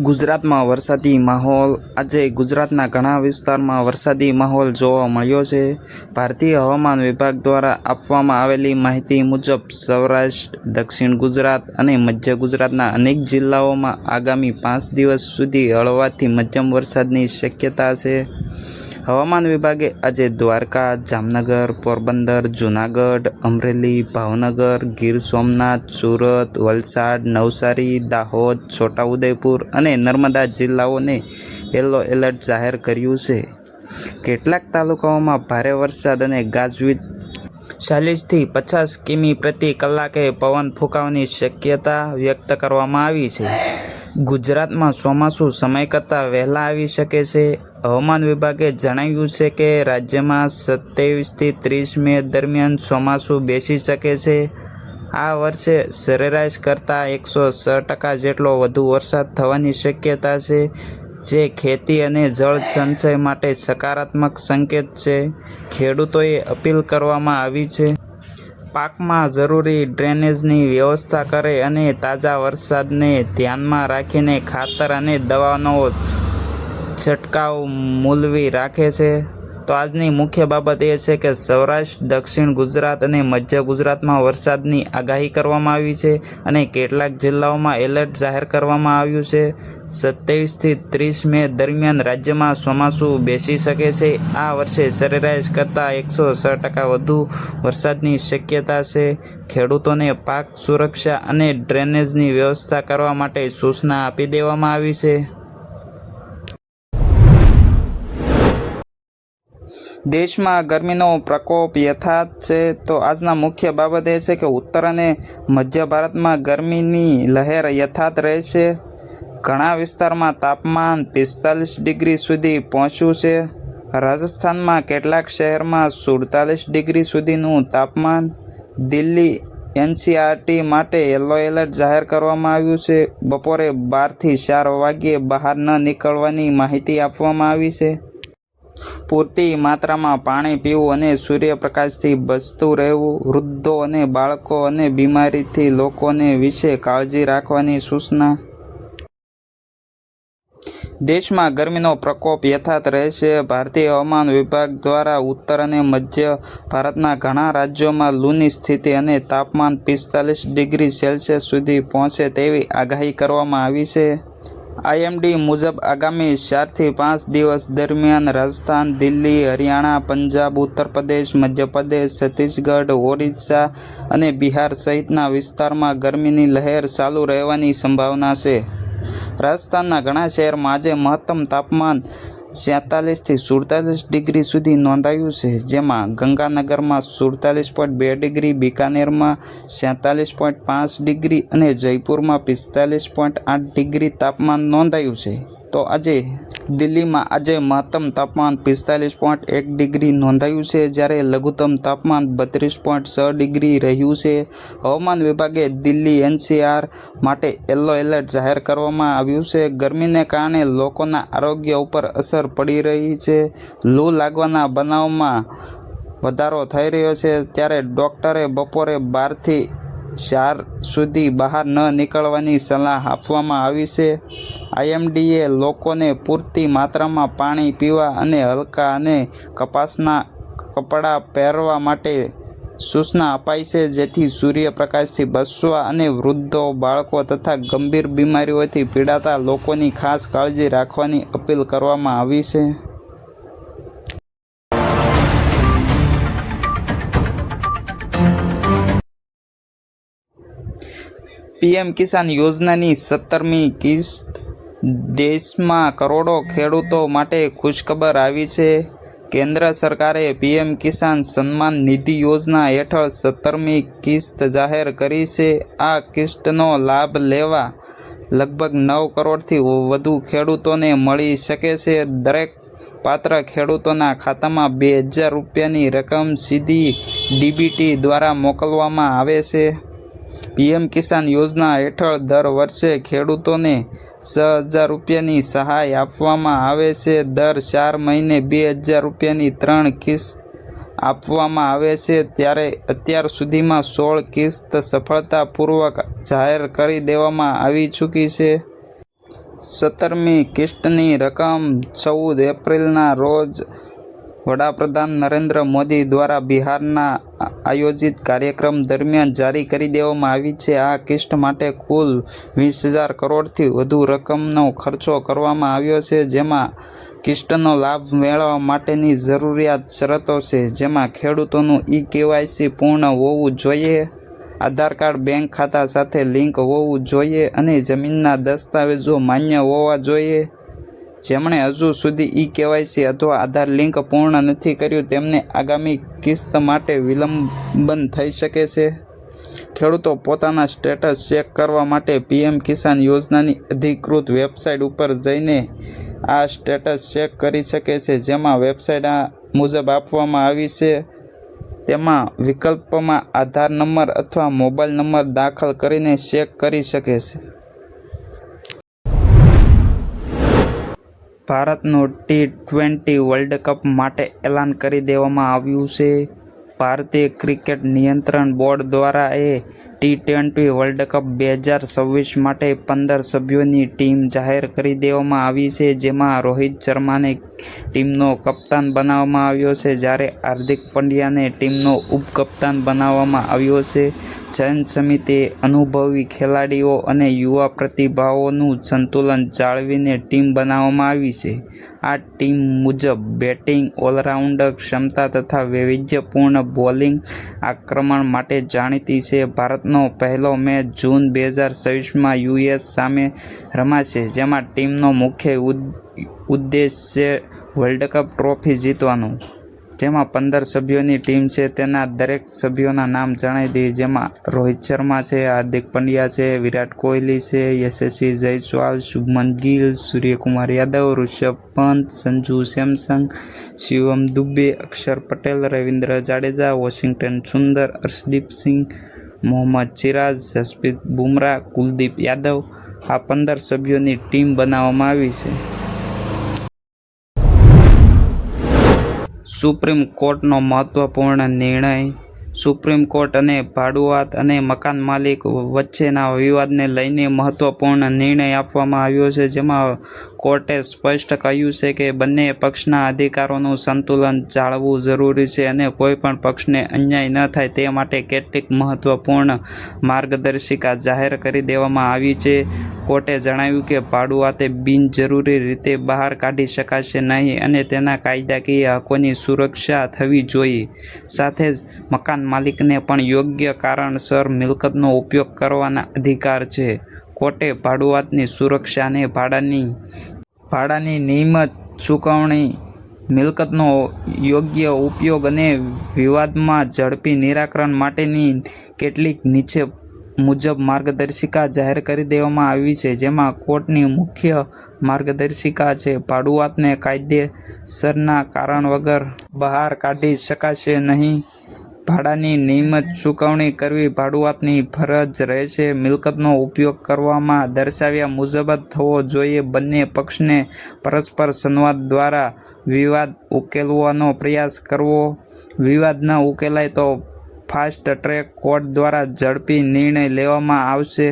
ગુજરાતમાં વરસાદી માહોલ આજે ગુજરાતના ઘણા વિસ્તારમાં વરસાદી માહોલ જોવા મળ્યો છે. ભારતીય હવામાન વિભાગ દ્વારા આપવામાં આવેલી માહિતી મુજબ સૌરાષ્ટ્ર, દક્ષિણ ગુજરાત અને મધ્ય ગુજરાતના અનેક જિલ્લાઓમાં આગામી 5 દિવસ સુધી હળવાથી મધ્યમ વરસાદની શક્યતા છે. હવામાન વિભાગે આજે દ્વારકા, જામનગર, પોરબંદર, જૂનાગઢ, અમરેલી, ભાવનગર, ગીર સોમનાથ, સુરત, વલસાડ, નવસારી, દાહોદ, છોટાઉદેપુર અને નર્મદા જિલ્લાઓને યલો એલર્ટ જાહેર કર્યું છે. કેટલાક તાલુકાઓમાં ભારે વરસાદ અને ગાજવીજ 40 થી 50 કિમી પ્રતિ કલાકે પવન ફૂંકાવાની શક્યતા વ્યક્ત કરવામાં આવી છે. ગુજરાતમાં ચોમાસું સમય કરતાં વહેલા આવી શકે છે. હવામાન વિભાગે જણાવ્યું છે કે રાજ્યમાં 27 થી 30 મે દરમિયાન ચોમાસું બેસી શકે છે. આ વર્ષે સરેરાશ કરતાં 106% જેટલો વધુ વરસાદ થવાની શક્યતા છે, જે ખેતી અને જળ સંચય માટે સકારાત્મક સંકેત છે. ખેડૂતોએ અપીલ કરવામાં આવી છે. પાકમાં જરૂરી ડ્રેનેજની વ્યવસ્થા કરે અને તાજા વરસાદને ધ્યાનમાં રાખીને ખાતર અને દવાનો છંટકાવ મુલતવી રાખે છે. તો આજની મુખ્ય બાબત એ છે કે સૌરાષ્ટ્ર, દક્ષિણ ગુજરાત અને મધ્ય ગુજરાતમાં વરસાદની આગાહી કરવામાં આવી છે અને કેટલાક જિલ્લાઓમાં એલર્ટ જાહેર કરવામાં આવ્યું છે. 27 થી 30 મે દરમિયાન રાજ્યમાં ચોમાસું બેસી શકે છે. આ વર્ષે સરેરાશ કરતાં 106% વધુ વરસાદની શક્યતા છે. ખેડૂતોને પાક સુરક્ષા અને ડ્રેનેજની વ્યવસ્થા કરવા માટે સૂચના આપી દેવામાં આવી છે. દેશમાં ગરમીનો પ્રકોપ યથાવત છે. તો આજના મુખ્ય બાબત એ છે કે ઉત્તર અને મધ્ય ભારતમાં ગરમીની લહેર યથાવત રહેશે. ઘણા વિસ્તારમાં તાપમાન 45 ડિગ્રી સુધી પહોંચ્યું છે. રાજસ્થાનમાં કેટલાક શહેરમાં 47 ડિગ્રી સુધીનું તાપમાન. દિલ્હી NCRT માટે યલો એલર્ટ જાહેર કરવામાં આવ્યું છે. બપોરે 12 થી 4 વાગ્યે બહાર ન નીકળવાની માહિતી આપવામાં આવી છે. પૂરતી માત્રામાં પાણી પીવું અને સૂર્યપ્રકાશથી બચતું રહેવું. વૃદ્ધો અને બાળકો અને બીમારીથી લોકોને વિશે કાળજી રાખવાની સૂચના. દેશમાં ગરમીનો પ્રકોપ યથાવત રહેશે. ભારતીય હવામાન વિભાગ દ્વારા ઉત્તર અને મધ્ય ભારતના ઘણા રાજ્યોમાં લૂની સ્થિતિ અને તાપમાન 45 ડિગ્રી સેલ્સિયસ સુધી પહોંચે તેવી આગાહી કરવામાં આવી છે. IMD મુજબ આગામી 4 થી 5 દિવસ દરમિયાન રાજસ્થાન, દિલ્હી, હરિયાણા, પંજાબ, ઉત્તર પ્રદેશ, મધ્યપ્રદેશ, છત્તીસગઢ, ઓરિસ્સા અને બિહાર સહિતના વિસ્તારમાં ગરમીની લહેર ચાલુ રહેવાની સંભાવના છે. રાજસ્થાનના ઘણા શહેરમાં આજે મહત્તમ તાપમાન 46 થી 47 ડિગ્રી સુધી નોંધાયું છે, જેમાં ગંગાનગરમાં 47.2 ડિગ્રી, બિકાનેરમાં 47.5 ડિગ્રી અને જયપુરમાં 45.8 ડિગ્રી તાપમાન નોંધાયું છે. તો આજે દિલ્હીમાં આજે મહત્તમ તાપમાન 45.1 ડિગ્રી નોંધાયું છે, જ્યારે લઘુત્તમ તાપમાન 32.6 ડિગ્રી રહ્યું છે. હવામાન વિભાગે દિલ્હી NCR માટે યલો એલર્ટ જાહેર કરવામાં આવ્યું છે. ગરમીને કારણે લોકોના આરોગ્ય ઉપર અસર પડી રહી છે. લૂ લાગવાના બનાવમાં વધારો થઈ રહ્યો છે, ત્યારે ડોક્ટરે બપોરે 12 થી 4 સુધી બહાર ન નીકળવાની સલાહ આપવામાં આવી છે. IMDએ લોકોને પૂરતી માત્રામાં પાણી પીવા અને હલકા અને કપાસના કપડાં પહેરવા માટે સૂચના અપાઈ છે, જેથી સૂર્યપ્રકાશથી બચવા અને વૃદ્ધો, બાળકો તથા ગંભીર બીમારીઓથી પીડાતા લોકોની ખાસ કાળજી રાખવાની અપીલ કરવામાં આવી છે. PM કિસાન યોજનાની 17મી કિસ્ત. દેશમાં કરોડો ખેડૂતો માટે ખુશખબર આવી છે. કેન્દ્ર સરકારે PM કિસાન સન્માન નિધિ યોજના હેઠળ 17મી કિસ્ત જાહેર કરી છે. આ કિસ્તનો લાભ લેવા લગભગ 9 કરોડથી વધુ ખેડૂતોને મળી શકે છે. દરેક પાત્ર ખેડૂતોના ખાતામાં 2000 રૂપિયાની રકમ સીધી DBT દ્વારા મોકલવામાં આવે છે. PM કિસાન યોજના હેઠળ દર વર્ષે ખેડૂતોને 6000 રૂપિયાની સહાય આપવામાં આવે છે. દર 4 મહિને 2000 રૂપિયાની 3 કિસ્ત આપવામાં આવે છે. ત્યારે અત્યાર સુધીમાં 16 કિસ્ત સફળતાપૂર્વક જાહેર કરી દેવામાં આવી ચૂકી છે. 17મી કિસ્તની રકમ 14 એપ્રિલના રોજ વડાપ્રધાન નરેન્દ્ર મોદી દ્વારા બિહારના આયોજિત કાર્યક્રમ દરમિયાન જારી કરી દેવામાં આવી છે. આ કિસ્ત માટે કુલ 20,000 કરોડથી વધુ રકમનો ખર્ચો કરવામાં આવ્યો છે, જેમાં કિસ્તનો લાભ મેળવવા માટેની જરૂરિયાત શરતો છે, જેમાં ખેડૂતોનું ઈ-કેવાયસી પૂર્ણ હોવું જોઈએ, આધાર કાર્ડ બેંક ખાતા સાથે લિંક હોવું જોઈએ અને જમીનના દસ્તાવેજો માન્ય હોવા જોઈએ. જેમણે હજુ સુધી ઈ-કેવાયસી અથવા આધાર લિંક પૂર્ણ નથી કર્યું તેમને આગામી કિસ્ત માટે વિલંબન થઈ શકે છે. ખેડૂતો પોતાના સ્ટેટસ ચેક કરવા માટે પીએમ કિસાન યોજનાની અધિકૃત વેબસાઇટ ઉપર જઈને આ સ્ટેટસ ચેક કરી શકે છે, જેમાં વેબસાઇટ આ મુજબ આપવામાં આવી છે. તેમાં વિકલ્પમાં આધાર નંબર અથવા મોબાઈલ નંબર દાખલ કરીને ચેક કરી શકે છે. ભારતનું ટી-20 વર્લ્ડ કપ માટે એલાન કરી દેવામાં આવ્યું છે. ભારતીય ક્રિકેટ નિયંત્રણ બોર્ડ દ્વારા ટી-20 વર્લ્ડ કપ 2026 માટે 15 સભ્યોની ટીમ જાહેર કરી દેવામાં આવી છે, જેમાં રોહિત શર્માને ટીમનો કપ્તાન બનાવવામાં આવ્યો છે, જ્યારે હાર્દિક પંડ્યાને ટીમનો ઉપકપ્તાન બનાવવામાં આવ્યો છે. ચયન સમિતિએ અનુભવી ખેલાડીઓ અને યુવા પ્રતિભાઓનું સંતુલન જાળવીને ટીમ બનાવવામાં આવી છે. આ ટીમ મુજબ બેટિંગ ઓલરાઉન્ડર ક્ષમતા તથા વૈવિધ્યપૂર્ણ બોલિંગ આક્રમણ માટે જાણીતી છે. ભારતનો પહેલો મેચ જૂન 2026માં યુએસ સામે રમાશે, જેમાં ટીમનો મુખ્ય ઉદ્દેશ્ય વર્લ્ડ કપ ટ્રોફી જીતવાનો. જેમાં 15 સભ્યોની ટીમ છે. તેના દરેક સભ્યોના નામ જણાવી દઈએ, જેમાં રોહિત શર્મા છે, હાર્દિક પંડ્યા છે, વિરાટ કોહલી છે, યશસ્વી જયસ્વાલ, શુભમન ગિલ, સૂર્યકુમાર યાદવ, ઋષભ પંત, સંજુ સેમસંગ, શિવમ દુબે, અક્ષર પટેલ, રવિન્દ્ર જાડેજા, વોશિંગ્ટન સુંદર, અર્શદીપ સિંહ, મોહમ્મદ સિરાજ, જસપ્રીત બુમરાહ, કુલદીપ યાદવ. આ 15 સભ્યોની ટીમ બનાવવામાં આવી છે. સુપ્રીમ કોર્ટનો મહત્વપૂર્ણ નિર્ણય. સુપ્રીમ કોર્ટ અને ભાડુઆત અને મકાન માલિક વચ્ચેના વિવાદને લઈને મહત્વપૂર્ણ નિર્ણય આપવામાં આવ્યો છે, જેમાં કોર્ટે સ્પષ્ટ કહ્યું છે કે બંને પક્ષના અધિકારોનું સંતુલન જાળવવું જરૂરી છે અને કોઈપણ પક્ષને અન્યાય ન થાય તે માટે કેટલીક મહત્વપૂર્ણ માર્ગદર્શિકા જાહેર કરી દેવામાં આવી છે. કોર્ટે જણાવ્યું કે ભાડુઆતે બિનજરૂરી રીતે બહાર કાઢી શકાશે નહીં અને તેના કાયદાકીય હકોની સુરક્ષા થવી જોઈએ. સાથે જ મકાન માલિકને પણ યોગ્ય કારણસર મિલકતનો ઉપયોગ કરવાના અધિકાર છે. કોર્ટે ભાડુઆતની સુરક્ષા અને ભાડાની નિયમિત ચૂકવણી, મિલકતનો યોગ્ય ઉપયોગ અને વિવાદમાં ઝડપી નિરાકરણ માટેની કેટલીક નીચે મુજબ માર્ગદર્શિકા જાહેર કરી દેવામાં આવી છે. જેમાં કોર્ટની મુખ્ય માર્ગદર્શિકા છે: ભાડુઆતને કાયદેસરના કારણ વગર બહાર કાઢી શકાશે નહીં. ભાડાની નિયમિત ચૂકવણી કરવી ભાડુઆતની ફરજ રહેશે. મિલકતનો ઉપયોગ કરવામાં દર્શાવ્યા મુજબ જ થવો જોઈએ. બંને પક્ષને પરસ્પર સંવાદ દ્વારા વિવાદ ઉકેલવાનો પ્રયાસ કરવો. વિવાદ ન ઉકેલાય તો ફાસ્ટ ટ્રેક કોર્ટ દ્વારા ઝડપી નિર્ણય લેવામાં આવશે.